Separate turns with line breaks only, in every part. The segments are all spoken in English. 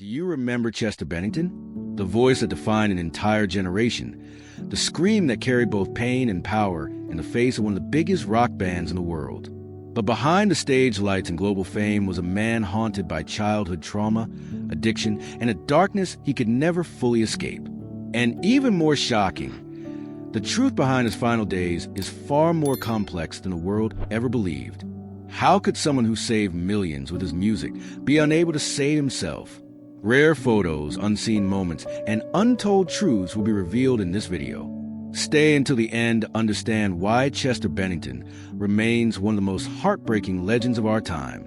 Do you remember Chester Bennington? The voice that defined an entire generation. The scream that carried both pain and power in the face of one of the biggest rock bands in the world. But behind the stage lights and global fame was a man haunted by childhood trauma, addiction, and a darkness he could never fully escape. And even more shocking, the truth behind his final days is far more complex than the world ever believed. How could someone who saved millions with his music be unable to save himself? Rare photos, unseen moments, and untold truths will be revealed in this video. Stay until the end to understand why Chester Bennington remains one of the most heartbreaking legends of our time.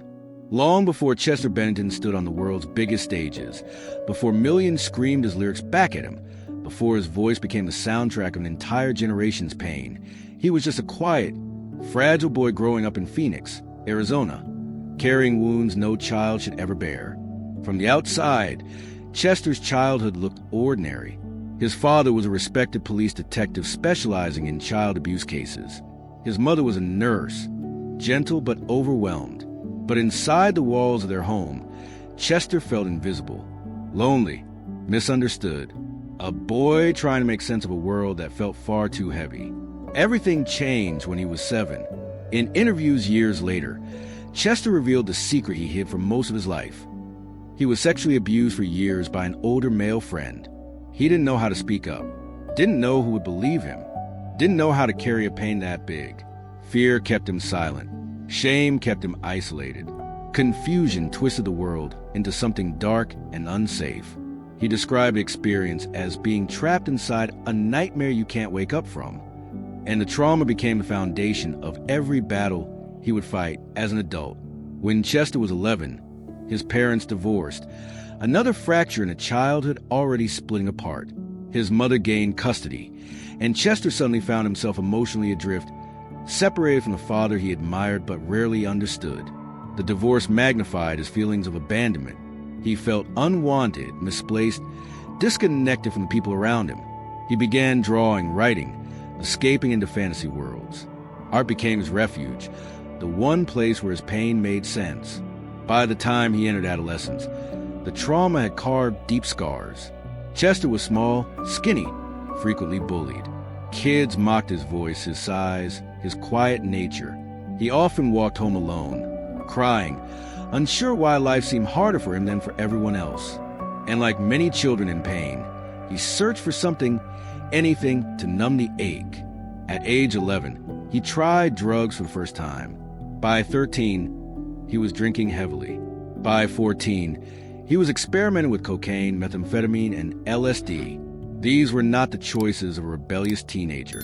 Long before Chester Bennington stood on the world's biggest stages, before millions screamed his lyrics back at him, before his voice became the soundtrack of an entire generation's pain, he was just a quiet, fragile boy growing up in Phoenix, Arizona, carrying wounds no child should ever bear. From the outside, Chester's childhood looked ordinary. His father was a respected police detective specializing in child abuse cases. His mother was a nurse, gentle but overwhelmed. But inside the walls of their home, Chester felt invisible, lonely, misunderstood. A boy trying to make sense of a world that felt far too heavy. Everything changed when he was 7. In interviews years later, Chester revealed the secret he hid for most of his life. He was sexually abused for years by an older male friend. He didn't know how to speak up, didn't know who would believe him, didn't know how to carry a pain that big. Fear kept him silent. Shame kept him isolated. Confusion twisted the world into something dark and unsafe. He described the experience as being trapped inside a nightmare you can't wake up from. And the trauma became the foundation of every battle he would fight as an adult. When Chester was 11, his parents divorced, another fracture in a childhood already splitting apart. His mother gained custody, and Chester suddenly found himself emotionally adrift, separated from the father he admired but rarely understood. The divorce magnified his feelings of abandonment. He felt unwanted, misplaced, disconnected from the people around him. He began drawing, writing, escaping into fantasy worlds. Art became his refuge, the one place where his pain made sense. By the time he entered adolescence, the trauma had carved deep scars. Chester was small, skinny, frequently bullied. Kids mocked his voice, his size, his quiet nature. He often walked home alone, crying, unsure why life seemed harder for him than for everyone else. And like many children in pain, he searched for something, anything, to numb the ache. At age 11, he tried drugs for the first time. By 13, he was drinking heavily. By 14, he was experimenting with cocaine, methamphetamine, and LSD. These were not the choices of a rebellious teenager.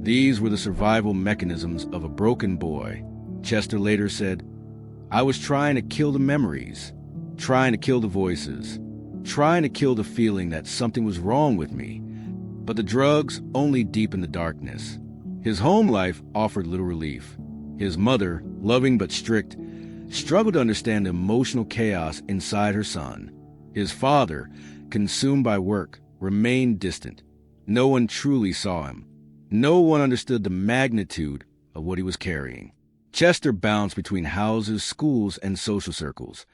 These were the survival mechanisms of a broken boy. Chester later said, "I was trying to kill the memories, trying to kill the voices, trying to kill the feeling that something was wrong with me. But the drugs only deepened the darkness." His home life offered little relief. His mother, loving but strict, struggled to understand the emotional chaos inside her son. His father, consumed by work, remained distant. No one truly saw him. No one understood the magnitude of what he was carrying. Chester bounced between houses, schools, and social circles,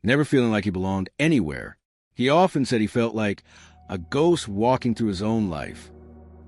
never feeling like he belonged anywhere. He often said he felt like a ghost walking through his own life.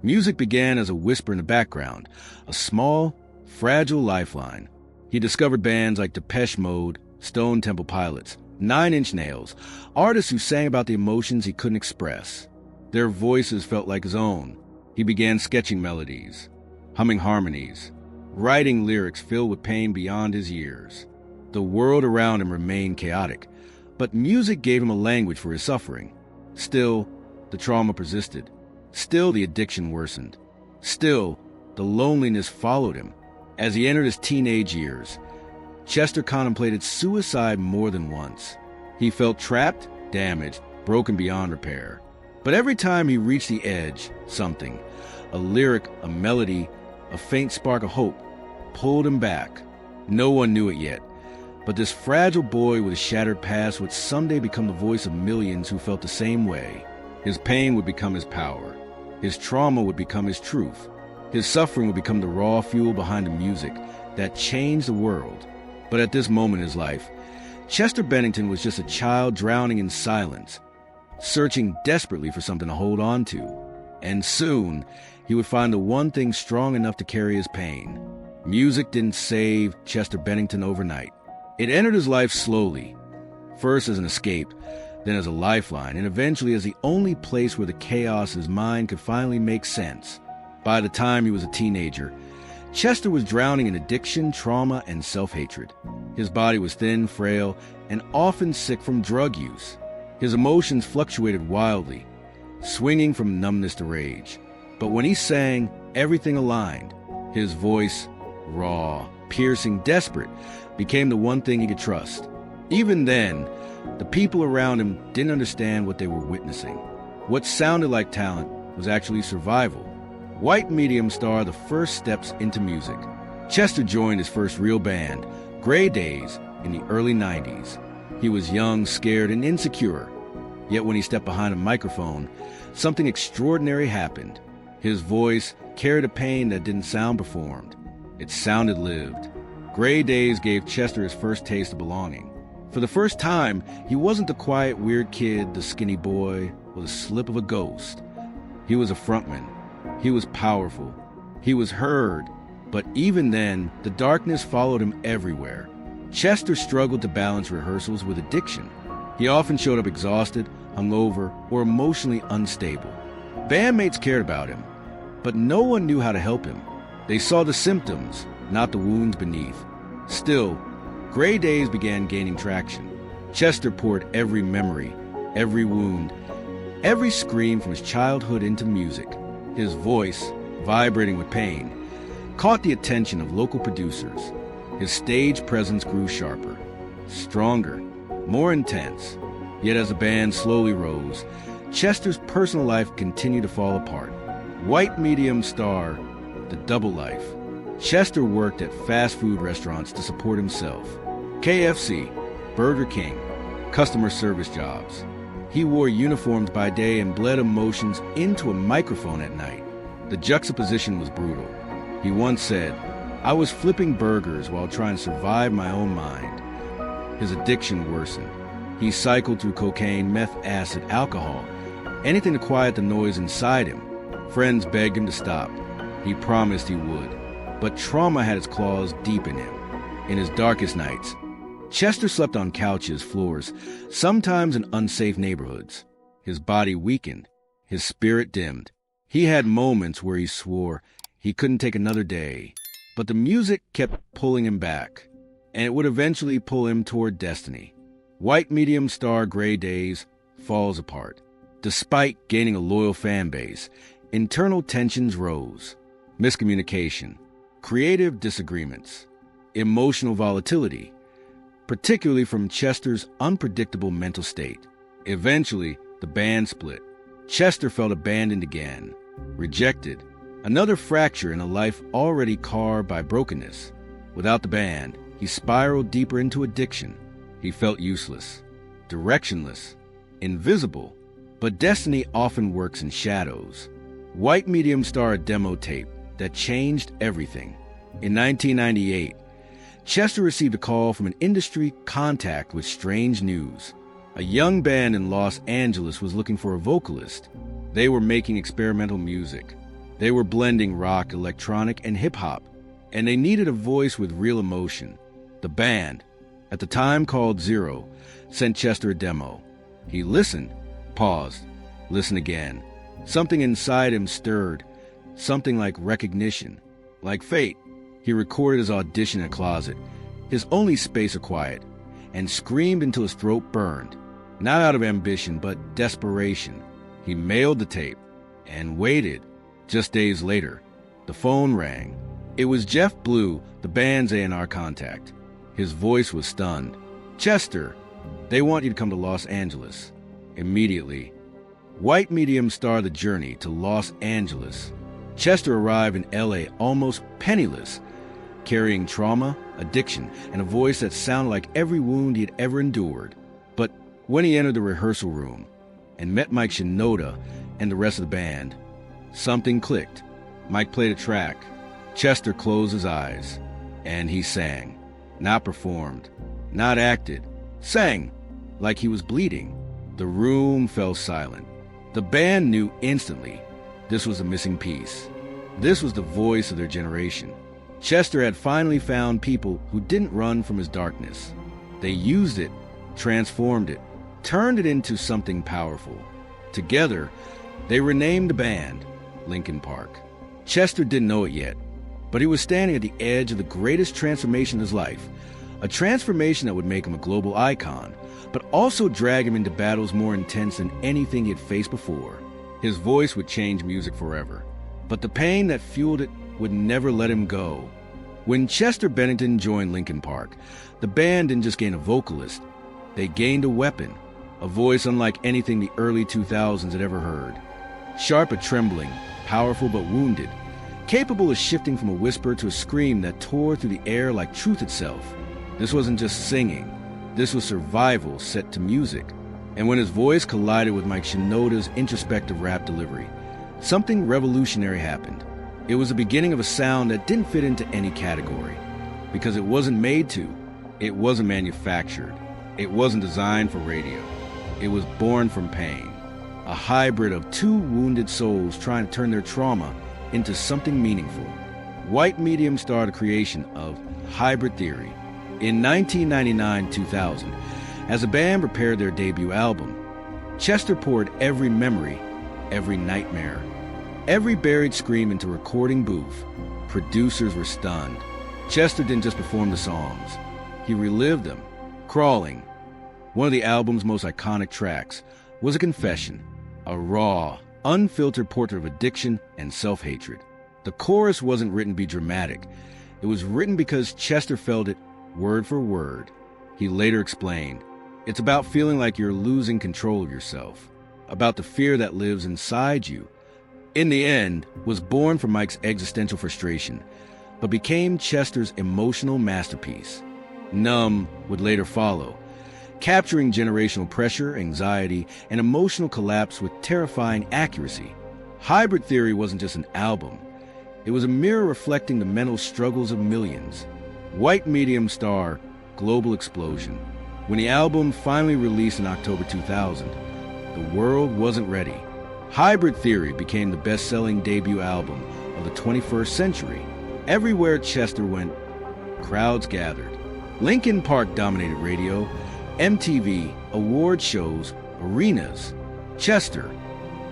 Music began as a whisper in the background, a small, fragile lifeline. He discovered bands like Depeche Mode, Stone Temple Pilots, 9 Inch Nails, artists who sang about the emotions he couldn't express. Their voices felt like his own. He began sketching melodies, humming harmonies, writing lyrics filled with pain beyond his years. The world around him remained chaotic, but music gave him a language for his suffering. Still, the trauma persisted. Still, the addiction worsened. Still, the loneliness followed him. As he entered his teenage years, Chester contemplated suicide more than once. He felt trapped, damaged, broken beyond repair. But every time he reached the edge, something, a lyric, a melody, a faint spark of hope, pulled him back. No one knew it yet, but this fragile boy with a shattered past would someday become the voice of millions who felt the same way. His pain would become his power. His trauma would become his truth. His suffering would become the raw fuel behind the music that changed the world. But at this moment in his life, Chester Bennington was just a child drowning in silence, searching desperately for something to hold on to. And soon, he would find the one thing strong enough to carry his pain. Music didn't save Chester Bennington overnight. It entered his life slowly, first as an escape, then as a lifeline, and eventually as the only place where the chaos of his mind could finally make sense. By the time he was a teenager, Chester was drowning in addiction, trauma, and self-hatred. His body was thin, frail, and often sick from drug use. His emotions fluctuated wildly, swinging from numbness to rage. But when he sang, everything aligned. His voice, raw, piercing, desperate, became the one thing he could trust. Even then, the people around him didn't understand what they were witnessing. What sounded like talent was actually survival. White Medium star the first steps into music. Chester joined his first real band, Gray Days, in the early 90s. He was young, scared, and insecure. Yet when he stepped behind a microphone, something extraordinary happened. His voice carried a pain that didn't sound performed. It sounded lived. Gray Days gave Chester his first taste of belonging. For the first time, he wasn't the quiet, weird kid, the skinny boy, or the slip of a ghost. He was a frontman. He was powerful. He was heard. But even then, the darkness followed him everywhere. Chester struggled to balance rehearsals with addiction. He often showed up exhausted, hungover, or emotionally unstable. Bandmates cared about him, but no one knew how to help him. They saw the symptoms, not the wounds beneath. Still, Gray Days began gaining traction. Chester poured every memory, every wound, every scream from his childhood into music. His voice, vibrating with pain, caught the attention of local producers. His stage presence grew sharper, stronger, more intense. Yet as the band slowly rose, Chester's personal life continued to fall apart. White Medium star, the double life. Chester worked at fast food restaurants to support himself. KFC, Burger King, customer service jobs. He wore uniforms by day and bled emotions into a microphone at night. The juxtaposition was brutal. He once said, "I was flipping burgers while trying to survive my own mind." His addiction worsened. He cycled through cocaine, meth, acid, alcohol, anything to quiet the noise inside him. Friends begged him to stop. He promised he would. But trauma had its claws deep in him. In his darkest nights, Chester slept on couches, floors, sometimes in unsafe neighborhoods. His body weakened, his spirit dimmed. He had moments where he swore he couldn't take another day. But the music kept pulling him back, and it would eventually pull him toward destiny. White Medium star Gray Days falls apart. Despite gaining a loyal fan base, internal tensions rose. Miscommunication, creative disagreements, emotional volatility, particularly from Chester's unpredictable mental state. Eventually, the band split. Chester felt abandoned again, rejected, another fracture in a life already carved by brokenness. Without the band, he spiraled deeper into addiction. He felt useless, directionless, invisible. But destiny often works in shadows. White Medium star a demo tape that changed everything. In 1998, Chester received a call from an industry contact with strange news. A young band in Los Angeles was looking for a vocalist. They were making experimental music. They were blending rock, electronic, and hip-hop, and they needed a voice with real emotion. The band, at the time called Zero, sent Chester a demo. He listened, paused, listened again. Something inside him stirred, something like recognition, like fate. He recorded his audition in a closet, his only space of quiet, and screamed until his throat burned. Not out of ambition, but desperation. He mailed the tape and waited. Just days later, the phone rang. It was Jeff Blue, the band's A&R contact. His voice was stunned. "Chester, they want you to come to Los Angeles." Immediately, White Medium started the journey to Los Angeles. Chester arrived in LA almost penniless, carrying trauma, addiction, and a voice that sounded like every wound he had ever endured. But when he entered the rehearsal room and met Mike Shinoda and the rest of the band, something clicked. Mike played a track. Chester closed his eyes, and he sang. Not performed, not acted, sang like he was bleeding. The room fell silent. The band knew instantly this was the missing piece. This was the voice of their generation. Chester had finally found people who didn't run from his darkness. They used it, transformed it, turned it into something powerful. Together, they renamed the band Linkin Park. Chester didn't know it yet, but he was standing at the edge of the greatest transformation of his life, a transformation that would make him a global icon, but also drag him into battles more intense than anything he had faced before. His voice would change music forever, but the pain that fueled it would never let him go. When Chester Bennington joined Linkin Park, the band didn't just gain a vocalist, they gained a weapon, a voice unlike anything the early 2000s had ever heard. Sharp but trembling, powerful but wounded, capable of shifting from a whisper to a scream that tore through the air like truth itself. This wasn't just singing, this was survival set to music. And when his voice collided with Mike Shinoda's introspective rap delivery, something revolutionary happened. It was the beginning of a sound that didn't fit into any category, because it wasn't made to, it wasn't manufactured, it wasn't designed for radio. It was born from pain, a hybrid of two wounded souls trying to turn their trauma into something meaningful. White Medium starred the creation of Hybrid Theory in 1999-2000. As the band prepared their debut album, Chester poured every memory, every nightmare, every buried scream into a recording booth. Producers were stunned. Chester didn't just perform the songs, he relived them. Crawling, one of the album's most iconic tracks, was a confession, a raw, unfiltered portrait of addiction and self-hatred. The chorus wasn't written to be dramatic. It was written because Chester felt it word for word. He later explained, "It's about feeling like you're losing control of yourself, about the fear that lives inside you." In the end, was born from Mike's existential frustration, but became Chester's emotional masterpiece. Numb would later follow, capturing generational pressure, anxiety, and emotional collapse with terrifying accuracy. Hybrid Theory wasn't just an album. It was a mirror reflecting the mental struggles of millions. White Medium star, global explosion. When the album finally released in October 2000, the world wasn't ready. Hybrid Theory became the best-selling debut album of the 21st century. Everywhere Chester went, crowds gathered. Linkin Park dominated radio, MTV, award shows, arenas. Chester,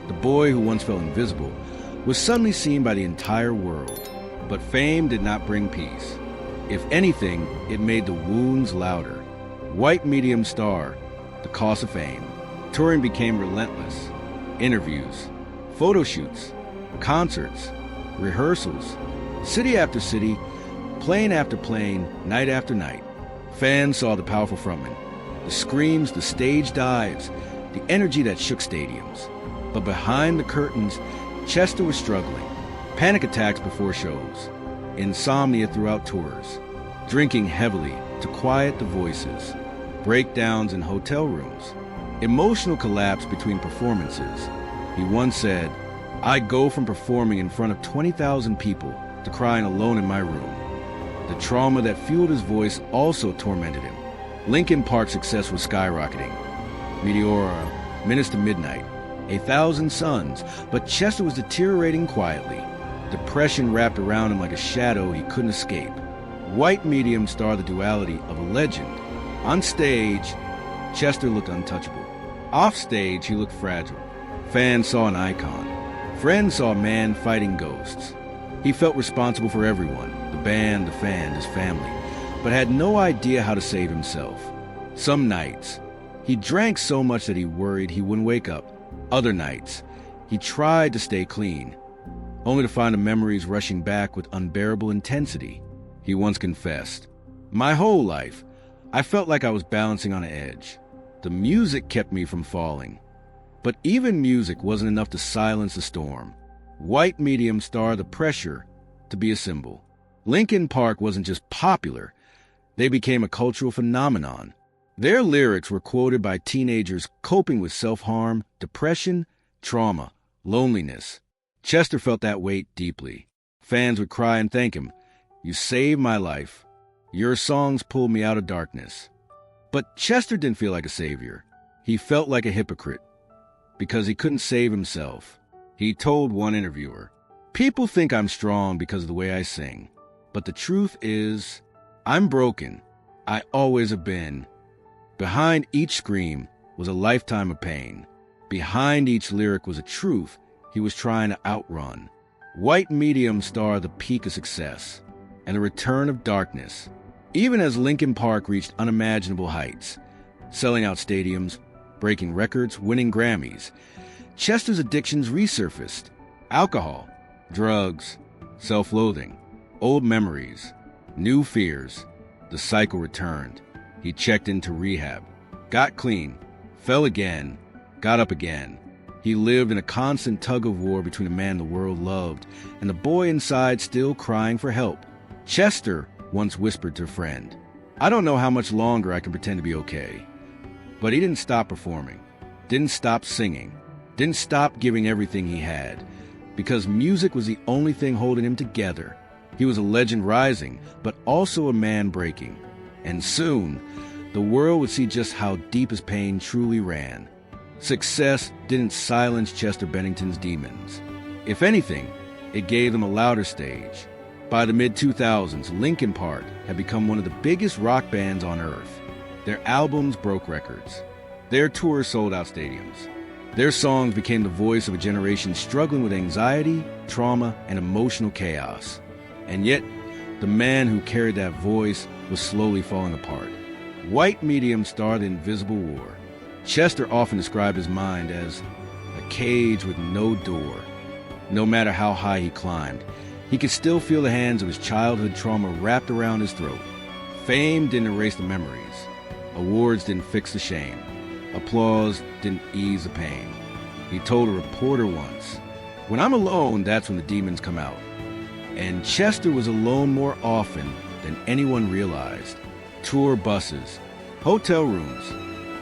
the boy who once felt invisible, was suddenly seen by the entire world. But fame did not bring peace. If anything, it made the wounds louder. White Medium star, the cost of fame. Touring became relentless. Interviews, photo shoots, concerts, rehearsals, city after city, plane after plane, night after night. Fans saw the powerful frontman, the screams, the stage dives, the energy that shook stadiums. But behind the curtains, Chester was struggling. Panic attacks before shows, insomnia throughout tours, drinking heavily to quiet the voices, breakdowns in hotel rooms, emotional collapse between performances. He once said, "I go from performing in front of 20,000 people to crying alone in my room." The trauma that fueled his voice also tormented him. Linkin Park's success was skyrocketing. Meteora, Minutes to Midnight, 1,000 Suns, but Chester was deteriorating quietly. Depression wrapped around him like a shadow he couldn't escape. White Medium starred the duality of a legend. On stage, Chester looked untouchable. Off stage, he looked fragile. Fans saw an icon. Friends saw a man fighting ghosts. He felt responsible for everyone, the band, the fans, his family, but had no idea how to save himself. Some nights, he drank so much that he worried he wouldn't wake up. Other nights, he tried to stay clean, only to find the memories rushing back with unbearable intensity. He once confessed, "My whole life, I felt like I was balancing on an edge. The music kept me from falling." But even music wasn't enough to silence the storm. White Medium starred the pressure to be a symbol. Linkin Park wasn't just popular, they became a cultural phenomenon. Their lyrics were quoted by teenagers coping with self-harm, depression, trauma, loneliness. Chester felt that weight deeply. Fans would cry and thank him, "You saved my life. Your songs pulled me out of darkness." But Chester didn't feel like a savior. He felt like a hypocrite because he couldn't save himself. He told one interviewer, "People think I'm strong because of the way I sing. But the truth is, I'm broken. I always have been." Behind each scream was a lifetime of pain. Behind each lyric was a truth he was trying to outrun. White Medium starred the peak of success and the return of darkness, even as Linkin Park reached unimaginable heights, selling out stadiums, breaking records, winning Grammys. Chester's addictions resurfaced. Alcohol, drugs, self-loathing, old memories, new fears. The cycle returned. He checked into rehab, got clean, fell again, got up again. He lived in a constant tug-of-war between the man the world loved and the boy inside still crying for help. Chester once whispered to a friend, "I don't know how much longer I can pretend to be okay." But he didn't stop performing, didn't stop singing, didn't stop giving everything he had, because music was the only thing holding him together. He was a legend rising, but also a man breaking. And soon, the world would see just how deep his pain truly ran. Success didn't silence Chester Bennington's demons. If anything, it gave them a louder stage. By the mid-2000s, Linkin Park had become one of the biggest rock bands on earth. Their albums broke records. Their tours sold out stadiums. Their songs became the voice of a generation struggling with anxiety, trauma, and emotional chaos. And yet, the man who carried that voice was slowly falling apart. White Medium starred The Invisible War. Chester often described his mind as a cage with no door. No matter how high he climbed, he could still feel the hands of his childhood trauma wrapped around his throat. Fame didn't erase the memories. Awards didn't fix the shame. Applause didn't ease the pain. He told a reporter once, "When I'm alone, that's when the demons come out." And Chester was alone more often than anyone realized. Tour buses, hotel rooms,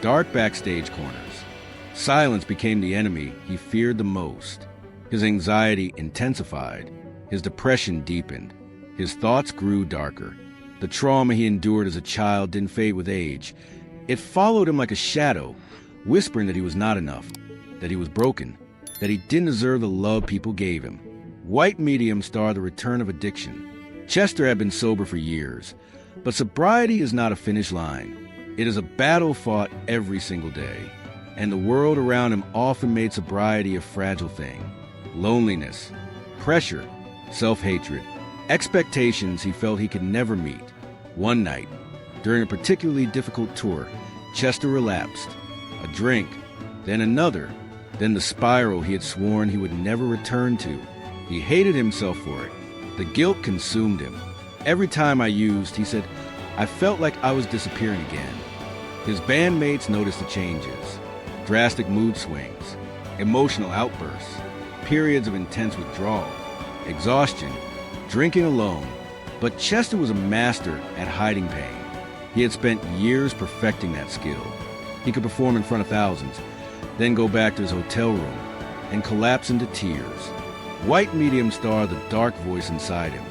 dark backstage corners. Silence became the enemy he feared the most. His anxiety intensified. His depression deepened. His thoughts grew darker. The trauma he endured as a child didn't fade with age. It followed him like a shadow, whispering that he was not enough, that he was broken, that he didn't deserve the love people gave him. White Medium starred the return of addiction. Chester had been sober for years, but sobriety is not a finish line. It is a battle fought every single day, and the world around him often made sobriety a fragile thing. Loneliness, pressure, self-hatred, expectations he felt he could never meet. One night, during a particularly difficult tour, Chester relapsed. A drink, then another, then the spiral he had sworn he would never return to. He hated himself for it. The guilt consumed him. "Every time I used," he said, "I felt like I was disappearing again." His bandmates noticed the changes. Drastic mood swings, emotional outbursts, periods of intense withdrawal, exhaustion, drinking alone. But Chester was a master at hiding pain. He had spent years perfecting that skill. He could perform in front of thousands, then go back to his hotel room and collapse into tears. White Medium starred the dark voice inside him.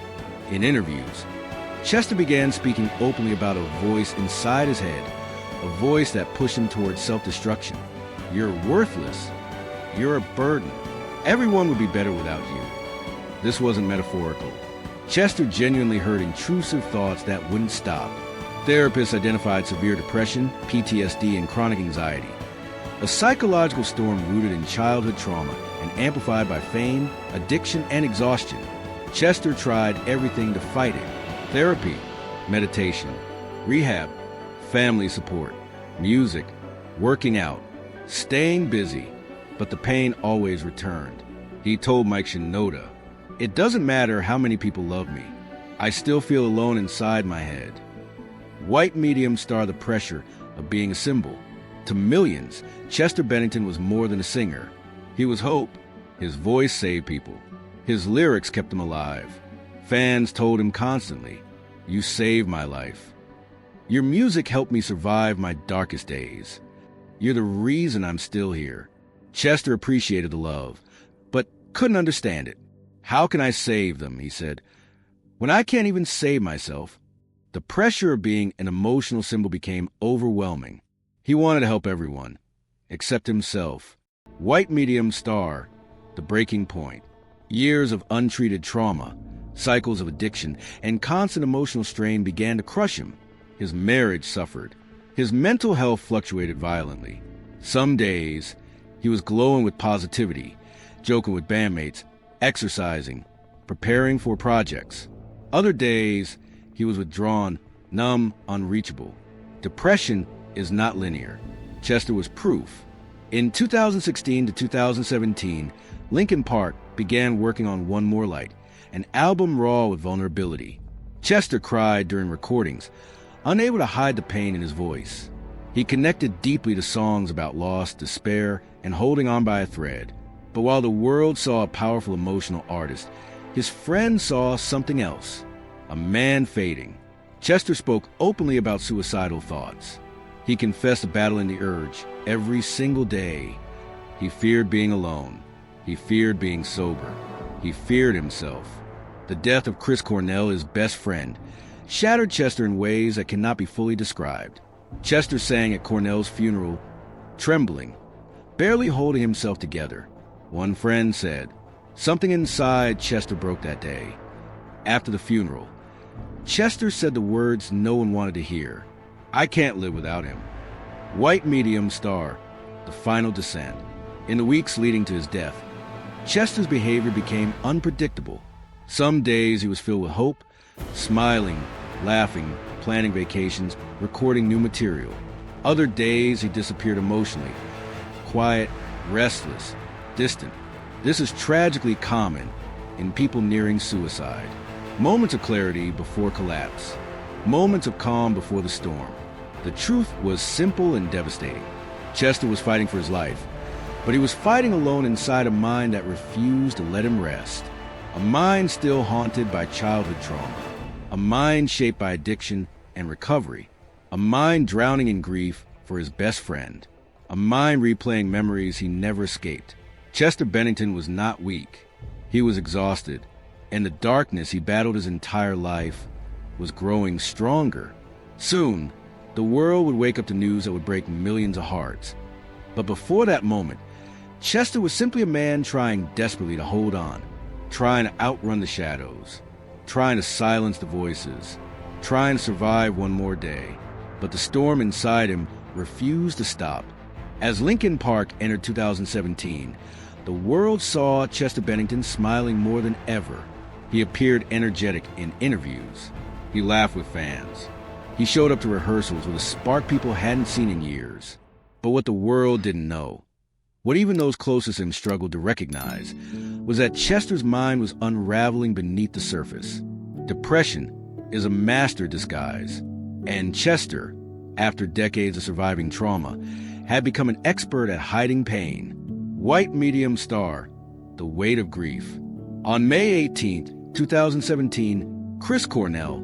In interviews, Chester began speaking openly about a voice inside his head, a voice that pushed him towards self-destruction. "You're worthless. You're a burden. Everyone would be better without you." This wasn't metaphorical. Chester genuinely heard intrusive thoughts that wouldn't stop. Therapists identified severe depression, PTSD, and chronic anxiety. A psychological storm rooted in childhood trauma and amplified by fame, addiction, and exhaustion. Chester tried everything to fight it. Therapy, meditation, rehab, family support, music, working out, staying busy. But the pain always returned. He told Mike Shinoda, "It doesn't matter how many people love me. I still feel alone inside my head." White Medium starred the pressure of being a symbol. To millions, Chester Bennington was more than a singer. He was hope. His voice saved people. His lyrics kept him alive. Fans told him constantly, "You saved my life. Your music helped me survive my darkest days. You're the reason I'm still here." Chester appreciated the love, but couldn't understand it. "How can I save them?" he said. "When I can't even save myself?" The pressure of being an emotional symbol became overwhelming. He wanted to help everyone, except himself. White medium star, the breaking point. Years of untreated trauma, cycles of addiction, and constant emotional strain began to crush him. His marriage suffered. His mental health fluctuated violently. Some days, he was glowing with positivity, joking with bandmates, exercising, preparing for projects. Other days, he was withdrawn, numb, unreachable. Depression is not linear. Chester was proof. In 2016 to 2017, Linkin Park began working on One More Light, an album raw with vulnerability. Chester cried during recordings, unable to hide the pain in his voice. He connected deeply to songs about loss, despair, and holding on by a thread. But while the world saw a powerful emotional artist, his friends saw something else, a man fading. Chester spoke openly about suicidal thoughts. He confessed to battling the urge every single day. He feared being alone. He feared being sober. He feared himself. The death of Chris Cornell, his best friend, shattered Chester in ways that cannot be fully described. Chester sang at Cornell's funeral, trembling, barely holding himself together. One friend said, "Something inside Chester broke that day." After the funeral, Chester said the words no one wanted to hear. "I can't live without him." White medium star, the final descent. In the weeks leading to his death, Chester's behavior became unpredictable. Some days he was filled with hope, smiling, laughing, planning vacations, recording new material. Other days he disappeared emotionally, quiet, restless, distant. This is tragically common in people nearing suicide. Moments of clarity before collapse. Moments of calm before the storm. The truth was simple and devastating. Chester was fighting for his life, but he was fighting alone inside a mind that refused to let him rest. A mind still haunted by childhood trauma. A mind shaped by addiction and recovery. A mind drowning in grief for his best friend. A mind replaying memories he never escaped. Chester Bennington was not weak. He was exhausted, and the darkness he battled his entire life was growing stronger. Soon, the world would wake up to news that would break millions of hearts. But before that moment, Chester was simply a man trying desperately to hold on, trying to outrun the shadows, trying to silence the voices, trying to survive one more day. But the storm inside him refused to stop. As Linkin Park entered 2017, the world saw Chester Bennington smiling more than ever. He appeared energetic in interviews. He laughed with fans. He showed up to rehearsals with a spark people hadn't seen in years. But what the world didn't know, what even those closest to him struggled to recognize, was that Chester's mind was unraveling beneath the surface. Depression is a master disguise, and Chester, after decades of surviving trauma, had become an expert at hiding pain. White medium star, the weight of grief. On May 18, 2017, Chris Cornell,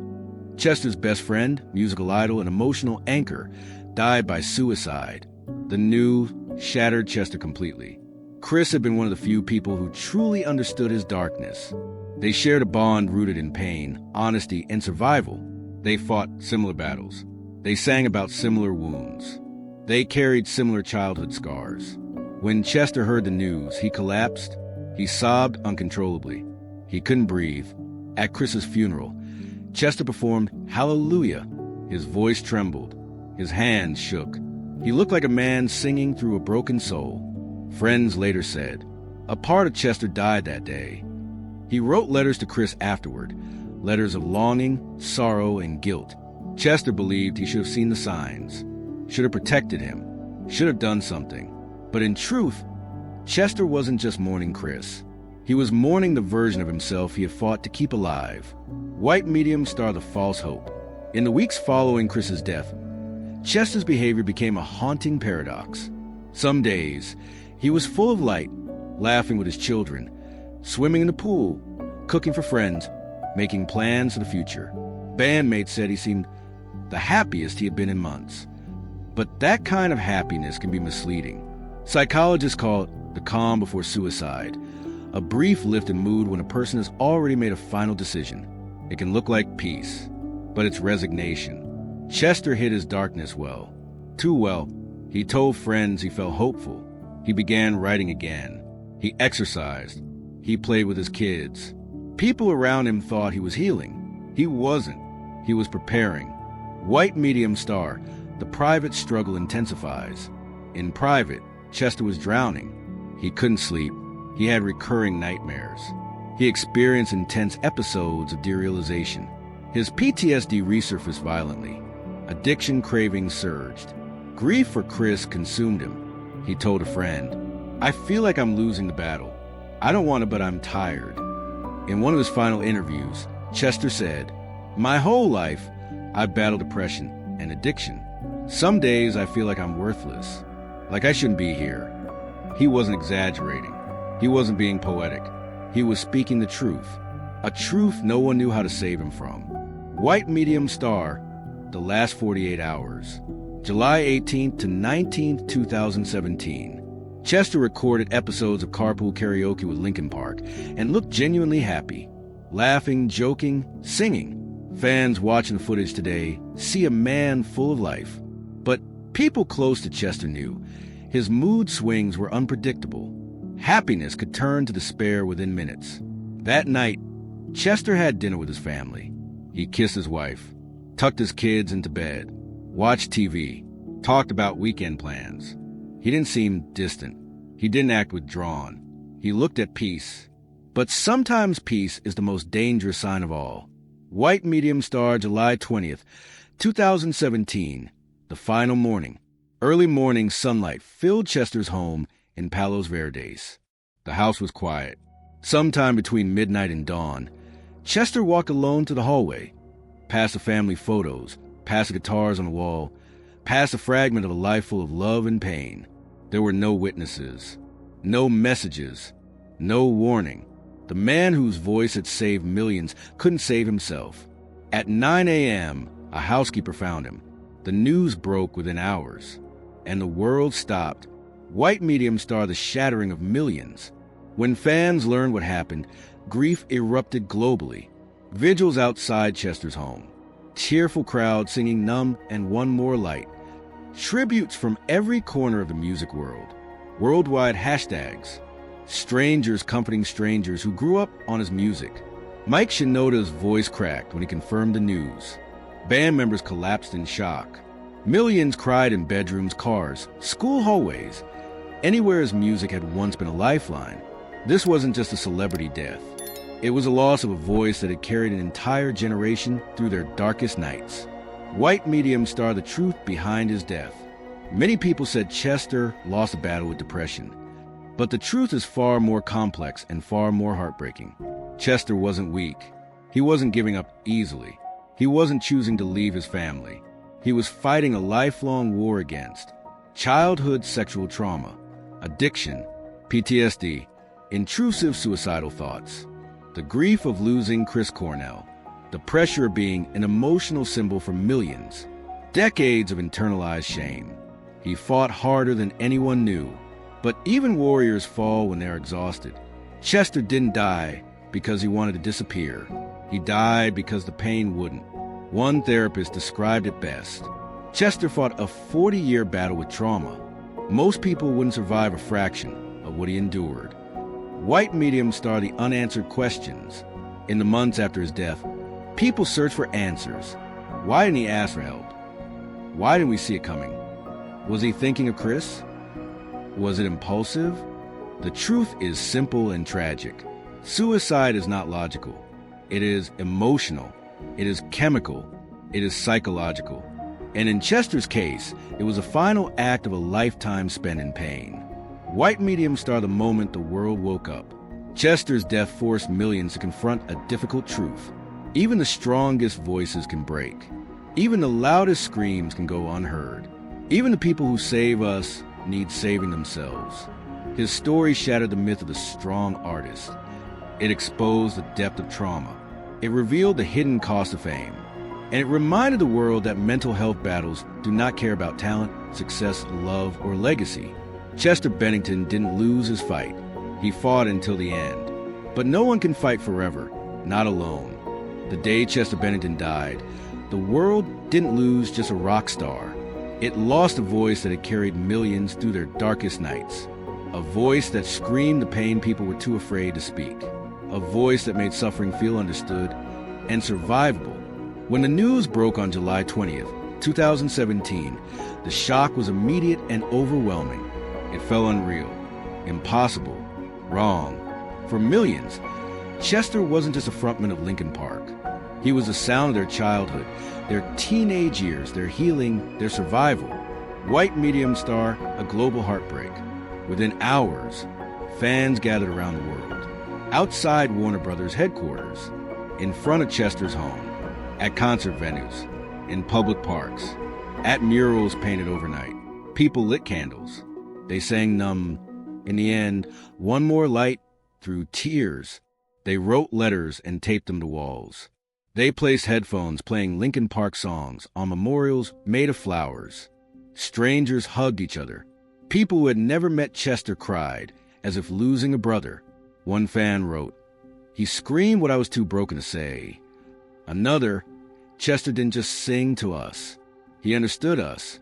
Chester's best friend, musical idol, and emotional anchor, died by suicide. The news shattered Chester completely. Chris had been one of the few people who truly understood his darkness. They shared a bond rooted in pain, honesty, and survival. They fought similar battles. They sang about similar wounds. They carried similar childhood scars. When Chester heard the news, he collapsed. He sobbed uncontrollably. He couldn't breathe. At Chris's funeral, Chester performed Hallelujah. His voice trembled. His hands shook. He looked like a man singing through a broken soul. Friends later said, a part of Chester died that day. He wrote letters to Chris afterward, letters of longing, sorrow, and guilt. Chester believed he should have seen the signs, should have protected him, should have done something. But in truth, Chester wasn't just mourning Chris. He was mourning the version of himself he had fought to keep alive. White medium star, the false hope. In the weeks following Chris's death, Chester's behavior became a haunting paradox. Some days, he was full of light, laughing with his children, swimming in the pool, cooking for friends, making plans for the future. Bandmates said he seemed the happiest he had been in months. But that kind of happiness can be misleading. Psychologists call it the calm before suicide, a brief lift in mood when a person has already made a final decision. It can look like peace, but it's resignation. Chester hid his darkness well. Too well. He told friends he felt hopeful. He began writing again. He exercised. He played with his kids. People around him thought he was healing. He wasn't. He was preparing. White medium star. The private struggle intensifies. In private, Chester was drowning. He couldn't sleep. He had recurring nightmares. He experienced intense episodes of derealization. His PTSD resurfaced violently. Addiction cravings surged. Grief for Chris consumed him. He told a friend, "I feel like I'm losing the battle. I don't want to, but I'm tired." In one of his final interviews, Chester said, "My whole life, I've battled depression and addiction. Some days I feel like I'm worthless, like I shouldn't be here." He wasn't exaggerating. He wasn't being poetic. He was speaking the truth, a truth no one knew how to save him from. White medium star, The Last 48 Hours. July 18th to 19th, 2017. Chester recorded episodes of Carpool Karaoke with Linkin Park and looked genuinely happy, laughing, joking, singing. Fans watching the footage today see a man full of life. But people close to Chester knew his mood swings were unpredictable. Happiness could turn to despair within minutes. That night, Chester had dinner with his family. He kissed his wife, tucked his kids into bed, watched TV, talked about weekend plans. He didn't seem distant. He didn't act withdrawn. He looked at peace. But sometimes peace is the most dangerous sign of all. White medium star, July 20th, 2017. The final morning. Early morning sunlight filled Chester's home in Palos Verdes. The house was quiet. Sometime between midnight and dawn, Chester walked alone to the hallway, past the family photos, past the guitars on the wall, past a fragment of a life full of love and pain. There were no witnesses, no messages, no warning. The man whose voice had saved millions couldn't save himself. At 9 a.m., a housekeeper found him. The news broke within hours, and the world stopped. White medium star, the shattering of millions. When fans learned what happened, grief erupted globally. Vigils outside Chester's home. Cheerful crowds singing Numb and One More Light. Tributes from every corner of the music world. Worldwide hashtags. Strangers comforting strangers who grew up on his music. Mike Shinoda's voice cracked when he confirmed the news. Band members collapsed in shock. Millions cried in bedrooms, cars, school hallways. Anywhere his music had once been a lifeline. This wasn't just a celebrity death. It was a loss of a voice that had carried an entire generation through their darkest nights. White medium star, the truth behind his death. Many people said Chester lost a battle with depression. But the truth is far more complex and far more heartbreaking. Chester wasn't weak. He wasn't giving up easily. He wasn't choosing to leave his family. He was fighting a lifelong war against childhood sexual trauma, addiction, PTSD, intrusive suicidal thoughts, the grief of losing Chris Cornell, the pressure of being an emotional symbol for millions, decades of internalized shame. He fought harder than anyone knew, but even warriors fall when they're exhausted. Chester didn't die because he wanted to disappear. He died because the pain wouldn't. One therapist described it best. Chester fought a 40-year battle with trauma. Most people wouldn't survive a fraction of what he endured. White medium star, the unanswered questions. In the months after his death, people searched for answers. Why didn't he ask for help? Why didn't we see it coming? Was he thinking of Chris? Was it impulsive? The truth is simple and tragic. Suicide is not logical. It is emotional. It is chemical. It is psychological. And in Chester's case, it was a final act of a lifetime spent in pain. White medium star, the moment the world woke up. Chester's death forced millions to confront a difficult truth. Even the strongest voices can break. Even the loudest screams can go unheard. Even the people who save us need saving themselves. His story shattered the myth of the strong artist. It exposed the depth of trauma. It revealed the hidden cost of fame. And it reminded the world that mental health battles do not care about talent, success, love, or legacy. Chester Bennington didn't lose his fight. He fought until the end. But no one can fight forever, not alone. The day Chester Bennington died, The world didn't lose just a rock star. It lost a voice that had carried millions through their darkest nights. A voice that screamed the pain people were too afraid to speak. A voice that made suffering feel understood and survivable. When the news broke on July 20th, 2017, the shock was immediate and overwhelming. It felt unreal, impossible, wrong. For millions, Chester wasn't just a frontman of Linkin Park. He was the sound of their childhood, their teenage years, their healing, their survival. White medium star, a global heartbreak. Within hours, fans gathered around the world. Outside Warner Brothers headquarters, in front of Chester's home, at concert venues, in public parks, at murals painted overnight. People lit candles. They sang Numb. In the end, one more light through tears. They wrote letters and taped them to walls. They placed headphones playing Linkin Park songs on memorials made of flowers. Strangers hugged each other. People who had never met Chester cried, as if losing a brother. One fan wrote, "He screamed what I was too broken to say." Another, "Chester didn't just sing to us. He understood us."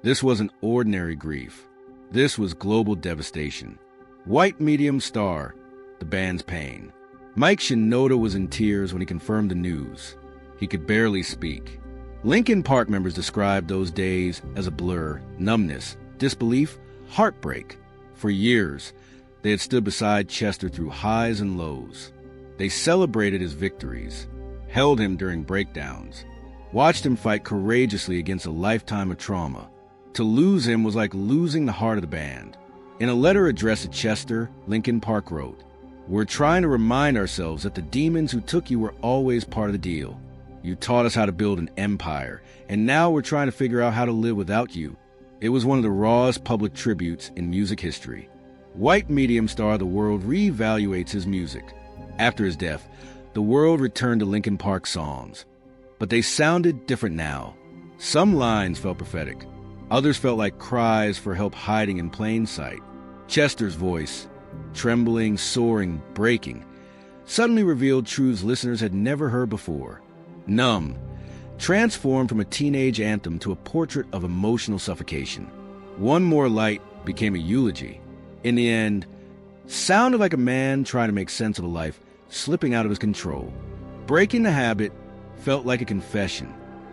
This wasn't ordinary grief. This was global devastation. White medium star, the band's pain. Mike Shinoda was in tears when he confirmed the news. He could barely speak. Linkin Park members described those days as a blur, numbness, disbelief, heartbreak. For years, they had stood beside Chester through highs and lows. They celebrated his victories, held him during breakdowns, watched him fight courageously against a lifetime of trauma. To lose him was like losing the heart of the band. In a letter addressed to Chester, Linkin Park wrote, "We're trying to remind ourselves that the demons who took you were always part of the deal. You taught us how to build an empire, and now we're trying to figure out how to live without you." It was one of the rawest public tributes in music history. White medium star, the world reevaluates his music. After his death, the world returned to Linkin Park songs. But they sounded different now. Some lines felt prophetic. Others felt like cries for help hiding in plain sight. Chester's voice, trembling, soaring, breaking, suddenly revealed truths listeners had never heard before. Numb, transformed from a teenage anthem to a portrait of emotional suffocation. One More Light became a eulogy. In the end, sounded like a man trying to make sense of a life slipping out of his control. Breaking the Habit felt like a confession.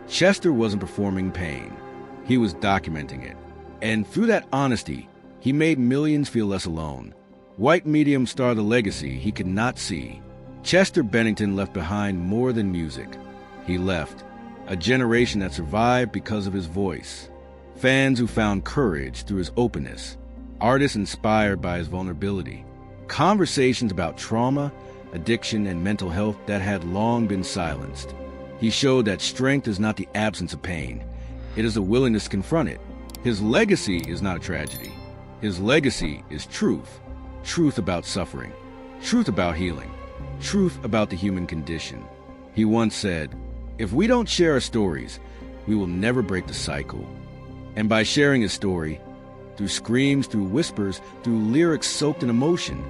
Chester wasn't performing pain. He was documenting it. And through that honesty, he made millions feel less alone. White medium star, the legacy he could not see. Chester Bennington left behind more than music. He left a generation that survived because of his voice. Fans who found courage through his openness. Artists inspired by his vulnerability. Conversations about trauma, addiction, and mental health that had long been silenced. He showed that strength is not the absence of pain. It is the willingness to confront it. His legacy is not a tragedy. His legacy is truth. Truth about suffering. Truth about healing. Truth about the human condition. He once said, "If we don't share our stories, we will never break the cycle." And by sharing his story, through screams, through whispers, through lyrics soaked in emotion,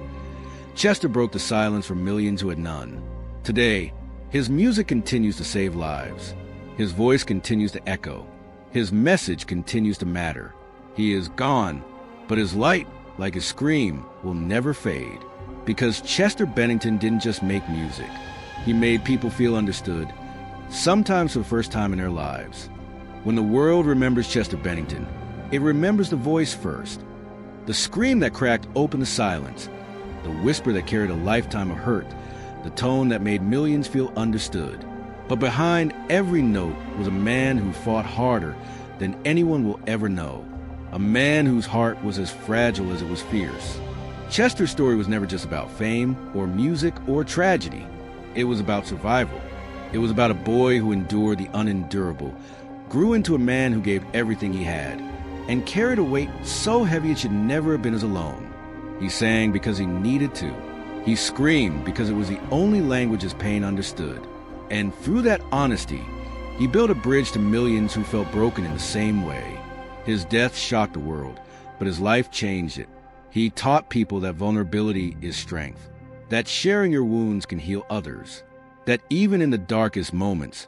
Chester broke the silence for millions who had none. Today, his music continues to save lives. His voice continues to echo. His message continues to matter. He is gone, but his light, like his scream, will never fade. Because Chester Bennington didn't just make music. He made people feel understood, sometimes for the first time in their lives. When the world remembers Chester Bennington, it remembers the voice first. The scream that cracked open the silence. The whisper that carried a lifetime of hurt. The tone that made millions feel understood. But behind every note was a man who fought harder than anyone will ever know. A man whose heart was as fragile as it was fierce. Chester's story was never just about fame or music or tragedy. It was about survival. It was about a boy who endured the unendurable, grew into a man who gave everything he had, and carried a weight so heavy it should never have been as alone. He sang because he needed to. He screamed because it was the only language his pain understood. And through that honesty, he built a bridge to millions who felt broken in the same way. His death shocked the world, but his life changed it. He taught people that vulnerability is strength, that sharing your wounds can heal others, that even in the darkest moments,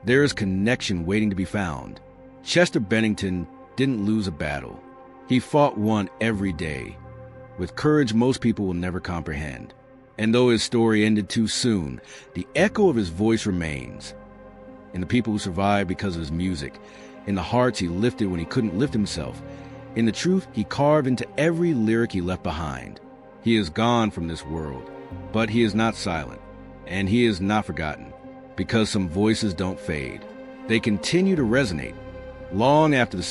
There is connection waiting to be found. Chester Bennington didn't lose a battle. He fought one every day, with courage most people will never comprehend. And though his story ended too soon, the echo of his voice remains. In the people who survived because of his music, in the hearts he lifted when he couldn't lift himself, in the truth he carved into every lyric he left behind. He is gone from this world, but he is not silent, and he is not forgotten, because some voices don't fade. They continue to resonate long after the